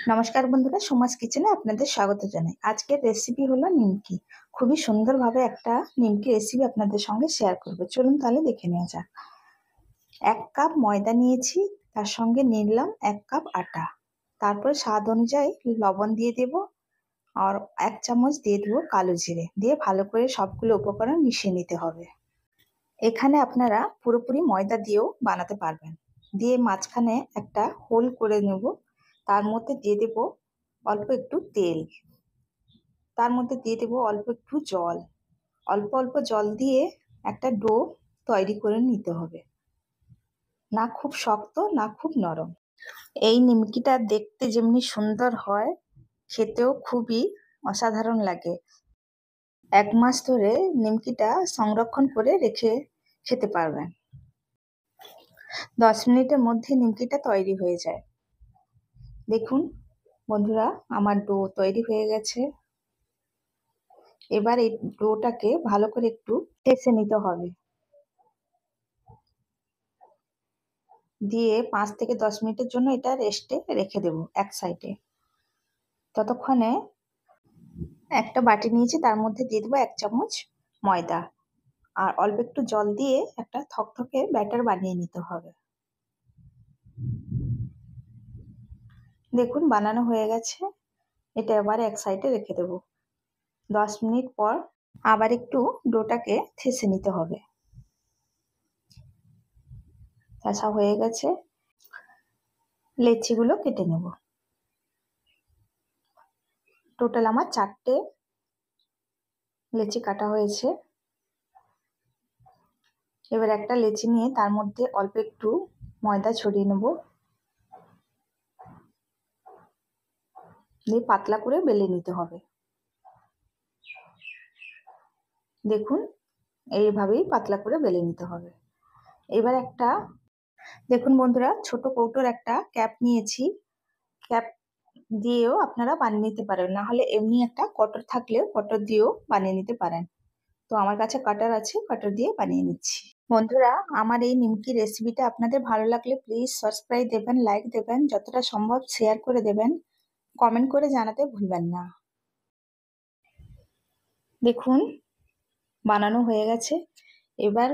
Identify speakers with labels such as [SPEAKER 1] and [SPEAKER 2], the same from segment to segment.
[SPEAKER 1] নমস্কার বন্ধুরা, সোমাস কিচেনে আপনাদের স্বাগত জানাই। আজকের রেসিপি হলো নিমকি। খুবই সুন্দরভাবে একটা নিমকি রেসিপি আপনাদের সঙ্গে শেয়ার করব। চলুন তাহলে দেখে নেওয়া যাক। 1 কাপ ময়দা নিয়েছি, তার সঙ্গে নিলাম 1 কাপ আটা। তারপরে স্বাদ অনুযায়ী লবণ দিয়ে দেব, আর 1 চামচ দিয়ে দেবো কালো জিরে, দিয়ে ভালো করে সবগুলো উপকরণ মিশিয়ে নিতে হবে। এখানে আপনারা পুরোপুরি ময়দা দিয়েও বানাতে পারবেন। দিয়ে মাঝখানে একটা হোল করে নেব, তার মধ্যে দিয়ে দেব অল্প একটু তেল, তার মধ্যে দিয়ে দেবো অল্প একটু জল। অল্প অল্প জল দিয়ে একটা ডো তৈরি করে নিতে হবে, না খুব শক্ত না খুব নরম। এই নিমকিটা দেখতে যেমনি সুন্দর হয়, খেতেও খুবই অসাধারণ লাগে। 1 মাস ধরে নিমকিটা সংরক্ষণ করে রেখে খেতে পারবেন। 10 মিনিটের মধ্যে নিমকিটা তৈরি হয়ে যায়। দেখুন বন্ধুরা, আমার ডো তৈরি হয়ে গেছে। এবার এই ডোটাকে ভালো করে একটু ঠেসে নিতে হবে, দিয়ে 5 থেকে 10 মিনিটের জন্য এটা রেস্টে রেখে দেব এক সাইডে। ততক্ষণে একটা বাটি নিয়েছি, তার মধ্যে দিয়ে দেবো 1 চামচ ময়দা, আর অল্প একটু জল দিয়ে একটা থকথকে ব্যাটার বানিয়ে নিতে হবে। দেখুন বানানো হয়ে গেছে। এটা এবার এক সাইডে রেখে দেব। 10 মিনিট পর আবার একটু ডোটাকে ঠেসে নিতে হবে। ঠেসা হয়ে গেছে, লেচিগুলো কেটে নেব। টোটাল আমার 4টে লেচি কাটা হয়েছে। এবার একটা লেচি নিয়ে তার মধ্যে অল্প একটু ময়দা ছড়িয়ে নেব, দিয়ে পাতলা করে বেলে নিতে হবে। দেখুন এইভাবেই পাতলা করে বেলে নিতে হবে। এবার একটা দেখুন বন্ধুরা, ছোট কৌটোর একটা ক্যাপ নিয়েছি। ক্যাপ দিয়েও আপনারা বানিয়ে নিতে পারেন, না হলে এমনি একটা কটর থাকলেও কটর দিয়েও বানিয়ে নিতে পারেন। তো আমার কাছে কাটার আছে, কাটার দিয়ে বানিয়ে নিচ্ছি। বন্ধুরা, আমার এই নিমকি রেসিপিটা আপনাদের ভালো লাগলে প্লিজ সাবস্ক্রাইব দেবেন, লাইক দেবেন, যতটা সম্ভব শেয়ার করে দেবেন, কমেন্ট করে জানাতে ভুলবেন না। দেখুন বানানো হয়ে গেছে। এবার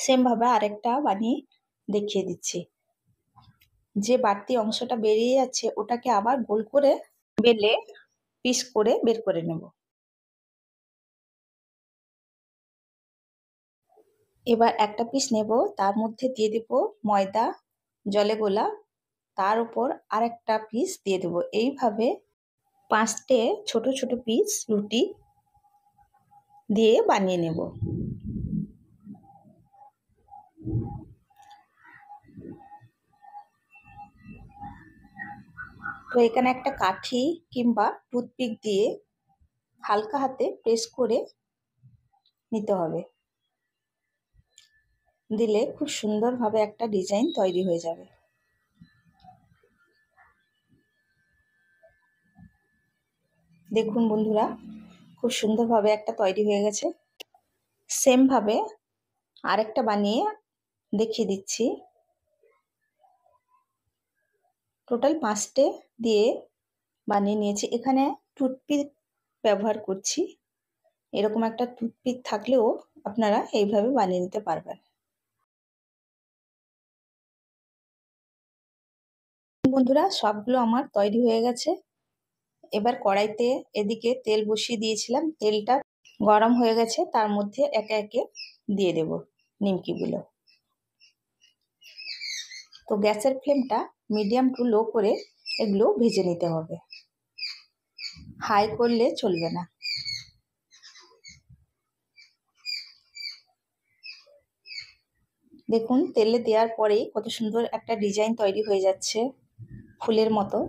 [SPEAKER 1] সেম ভাবে আরেকটা বানিয়ে দেখিয়ে দিচ্ছি। যে বাড়তি অংশটা বেরিয়ে যাচ্ছে ওটাকে আবার গোল করে বেলে পিস করে বের করে নেব। এবার একটা পিস নেব, তার মধ্যে দিয়ে দেব ময়দা জলে গোলা, তার উপর আরেকটা পিস দিয়ে দেব। এইভাবে 5টে ছোট ছোট পিস রুটি দিয়ে বানিয়ে নেব। তো এখানে একটা কাঠি কিংবা টুথপিক দিয়ে হালকা হাতে প্রেস করে নিতে হবে, দিলে খুব সুন্দরভাবে একটা ডিজাইন তৈরি হয়ে যাবে। দেখুন বন্ধুরা, খুব সুন্দরভাবে একটা তৈরি হয়ে গেছে। সেম ভাবে আরেকটা বানিয়ে দেখিয়ে দিচ্ছি। টোটাল 5টে দিয়ে বানিয়ে নিয়েছি। এখানে টুথপিক ব্যবহার করছি। এরকম একটা টুথপিক থাকলেও আপনারা এইভাবে বানিয়ে নিতে পারবেন। বন্ধুরা, সবগুলো আমার তৈরি হয়ে গেছে। এবার কড়াইতে এদিকে তেল বসিয়ে দিয়েছিলাম, তেলটা গরম হয়ে গেছে, তার মধ্যে একে একে দিয়ে দেব নিমকিগুলো। তো গ্যাসের ফ্লেমটা মিডিয়াম টু লো করে এগুলো ভেজে নিতে হবে, হাই করলে চলবে না। দেখুন তেলে দেওয়ার পরেই কত সুন্দর একটা ডিজাইন তৈরি হয়ে যাচ্ছে ফুলের মতো।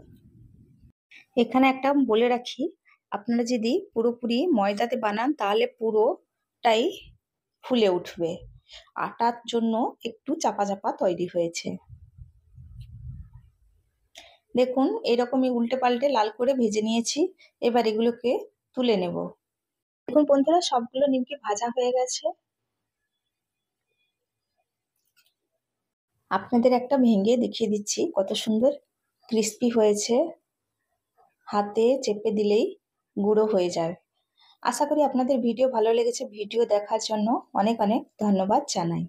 [SPEAKER 1] এখানে একটা বলে রাখি, আপনারা যদি পুরোপুরি ময়দাতে বানান তাহলে পুরোটাই ফুলে উঠবে। আটার জন্য একটু চাপা চাপা তৈরি হয়েছে। দেখুন এরকমই উল্টে পাল্টে লাল করে ভেজে নিয়েছি। এবার এগুলোকে তুলে নেব। দেখুন বন্ধুরা, সবগুলো নিমকি ভাজা হয়ে গেছে। আপনাদের একটা ভেঙে দেখিয়ে দিচ্ছি কত সুন্দর ক্রিস্পি হয়েছে, হাতে চেপে দিলেই গুঁড়ো হয়ে যাবে। আশা করি আপনাদের ভিডিও ভালো লেগেছে। ভিডিও দেখার জন্য অনেক অনেক ধন্যবাদ জানাই।